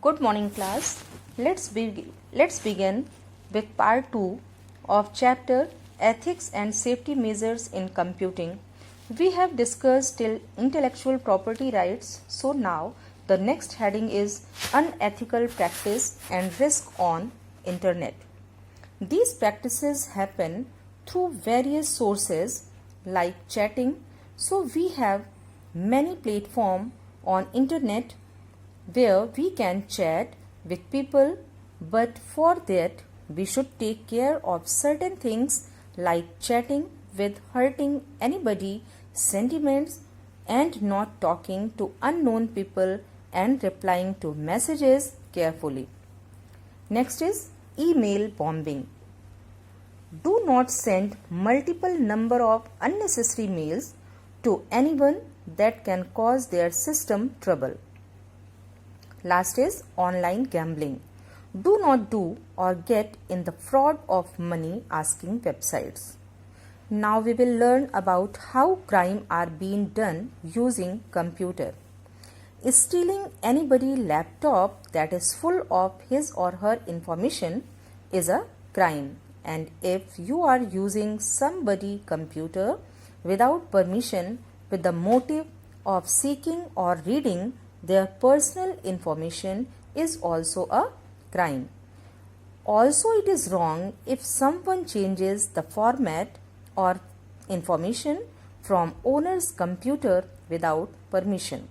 Good morning, class. Let's begin with part 2 of chapter Ethics and Safety Measures in Computing. We have discussed till intellectual property rights, so now the next heading is unethical practice and risk on internet. These practices happen through various sources like chatting, so we have many platforms on internet where we can chat with people, but for that we should take care of certain things like chatting with hurting anybody sentiments and not talking to unknown people and replying to messages carefully. Next is email bombing. Do not send multiple number of unnecessary mails to anyone that can cause their system trouble. Last is online gambling. Do not do or get in the fraud of money asking websites. Now we will learn about how crime are being done using computer. Stealing anybody laptop that is full of his or her information is a crime, and if you are using somebody computer without permission with the motive of seeking or reading their personal information is also a crime. Also, it is wrong if someone changes the format or information from owner's computer without permission.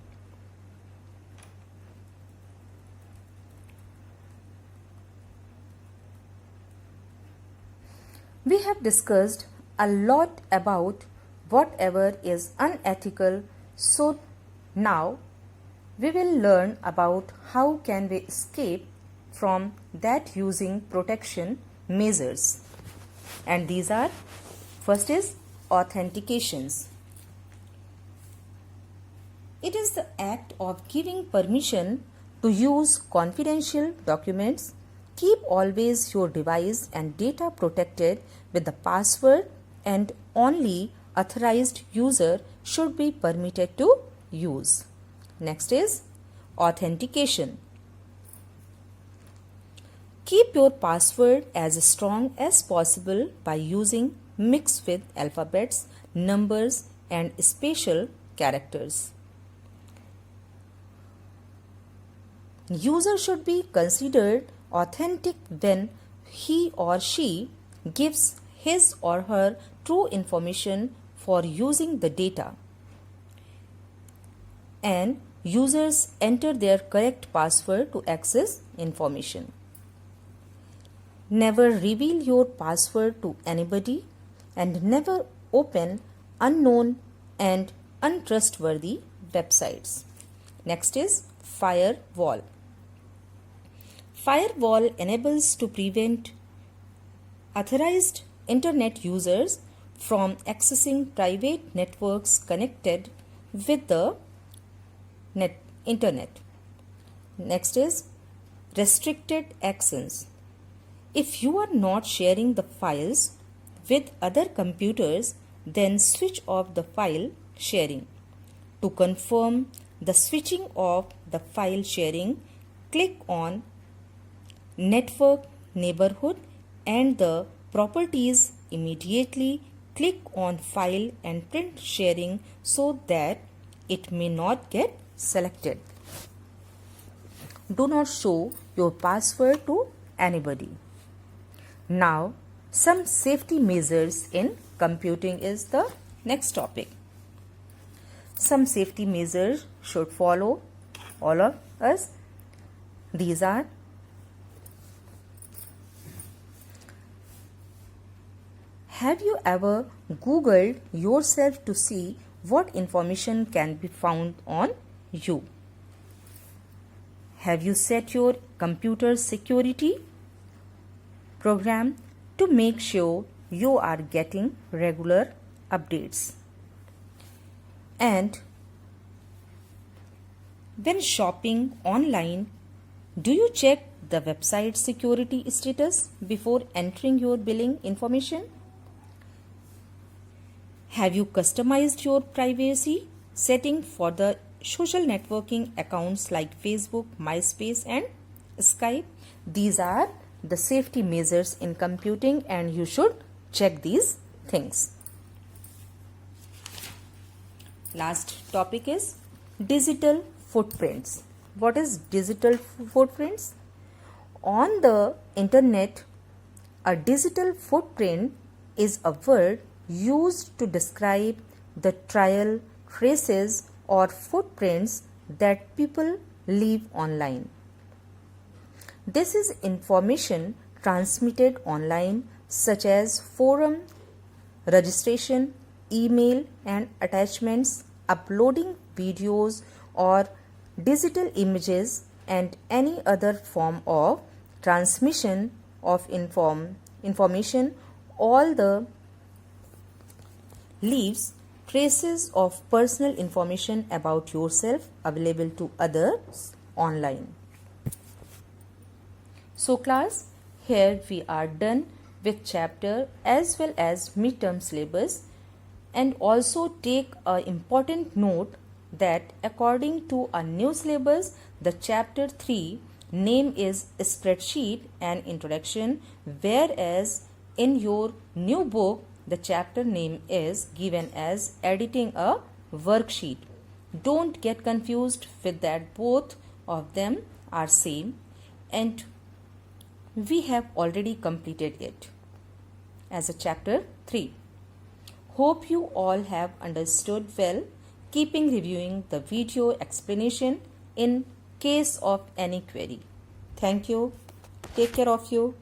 We have discussed a lot about whatever is unethical, so now we will learn about how can we escape from that using protection measures. And these are, first is authentications. It is the act of giving permission to use confidential documents. Keep always your device and data protected with the password, and only authorized user should be permitted to use. Next is authentication. Keep your password as strong as possible by using mix with alphabets, numbers and special characters. User should be considered authentic when he or she gives his or her true information for using the data, and users enter their correct password to access information. Never reveal your password to anybody, and never open unknown and untrustworthy websites. Next is firewall. Firewall enables to prevent authorized internet users from accessing private networks connected with the internet. Next is restricted access. If you are not sharing the files with other computers, then switch off the file sharing. To confirm the switching off the file sharing, click on Network Neighborhood and the Properties. Immediately click on File and Print Sharing so that it may not get selected. Do not show your password to anybody. Now, some safety measures in computing is the next topic. Some safety measures should follow all of us. These are: have you ever Googled yourself to see what information can be found on you? Have you set your computer security program to make sure you are getting regular updates? And when shopping online, do you check the website security status before entering your billing information? Have you customized your privacy setting for the social networking accounts like Facebook, MySpace and Skype. These are the safety measures in computing, and you should check these things. Last topic is digital footprints. What is digital footprints? On the internet, a digital footprint is a word used to describe the trail, traces, or footprints that people leave online. This is information transmitted online, such as forum, registration, email, and attachments, uploading videos or digital images, and any other form of transmission of information. All the leaves traces of personal information about yourself available to others online. So class, here we are done with chapter as well as midterm syllabus, and also take an important note that according to a new syllabus, the chapter 3 name is spreadsheet and introduction, whereas in your new book the chapter name is given as editing a worksheet. Don't get confused with that, both of them are same, and we have already completed it as a chapter 3. Hope you all have understood well, keeping reviewing the video explanation in case of any query. Thank you. Take care of you.